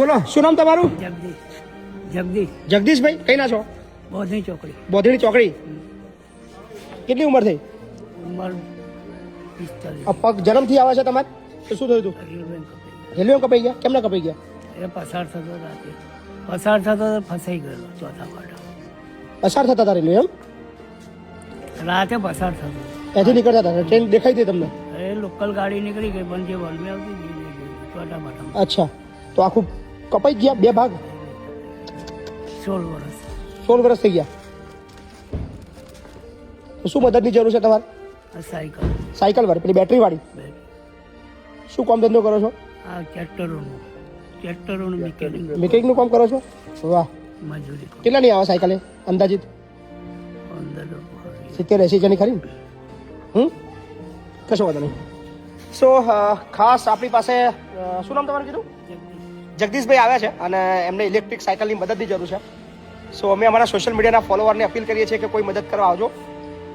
બોલો શું નામ તમારું? જગદીશ જગદીશભાઈ કઈ ના છો? બોધની ચોકડી. બોધીની ચોકડી. કેટલી ઉંમર થઈ? ઉંમર 45. આ પગ જન્મથી આવે છે તમારે તો શું થયું હતું? રેલવે કપાઈ ગયા? કેમ ના કપાઈ ગયા? એ પસાર થતો રાતે ફસાઈ ગયો ચોથા પાટા. પસાર થતા હતા રેલવે એમ? રાતે પસાર થતો. ત્યાંથી નીકળતા હતા ટ્રેન દેખાઈ હતી તમને? એ લોકલ ગાડી નીકળી ગઈ પણ જે વલમે આવતી હતી એ નહીં ગઈ ચોથા પાટા. અચ્છા તો આખું કપાઈ ગયા બે ભાગ? 16 વર્ષ. 16 વર્ષ થઈ ગયા. તો શું મદદની જરૂર છે તમારે? આ સાયકલ સાયકલ વાળી પેલી બેટરી વાળી? શું કામ ધંધો કરો છો? આ ટ્રેક્ટરોનું મિકેનિક મિકેનિકનું કામ કરો છો? વાહ. મજૂરી કેટલાની આવે સાયકલ એ અંદાજિત? 70-80 જણી ખરી ને? કશો વાંધો નહીં. સો ખાસ આપણી પાસે શું નામ તમારું કીધું? જગદીશભાઈ આવ્યા છે અને એમને ઇલેક્ટ્રિક સાયકલની મદદની જરૂર છે. સો અમે અમારા સોશિયલ મીડિયાના ફોલોવરને અપીલ કરીએ છીએ કે કોઈ મદદ કરવા આવજો.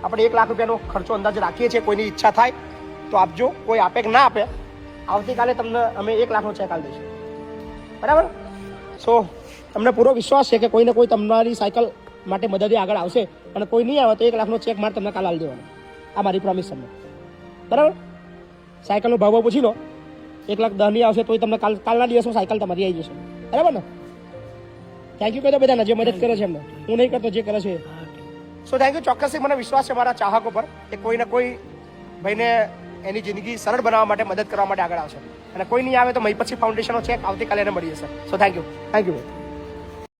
આપણે 1 લાખ રૂપિયાનો ખર્ચો અંદાજે રાખીએ છીએ. કોઈની ઈચ્છા થાય તો આપજો. કોઈ આપે કે ના આપે આવતીકાલે તમને અમે 1 લાખનો ચેક આપી દઈશું. બરાબર? સો અમને પૂરો વિશ્વાસ છે કે કોઈને કોઈ તમારી સાયકલ માટે મદદે આગળ આવશે અને કોઈ નહીં આવે તો 1 લાખનો ચેક મારે તમને કાલ આપી દેવાનો. આ મારી પ્રોમિસ તમને. બરાબર? સાયકલનો ભાવ પૂછી લો. 1,10,000 નહીં આવશે તોય તમને કાલના દિવસમાં સાયકલ તમારી આવી જશે. બરાબર ને? થેન્ક યુ કહી દો બધાને જે મદદ કરે છે એમને. હું નહીં કરતો જે કરે છે. So thank you. ચોક્કસથી મને વિશ્વાસ છે મારા ચાહકો પર કે કોઈને કોઈ ભાઈને એની જિંદગી સરળ બનાવવા માટે મદદ કરવા માટે આગળ આવશે અને કોઈ નહીં આવે તો મહીપતસિંહ ફાઉન્ડેશનનો ચેક આવતીકાલે એને મળી જશે. સો થેન્ક યુ ભાઈ.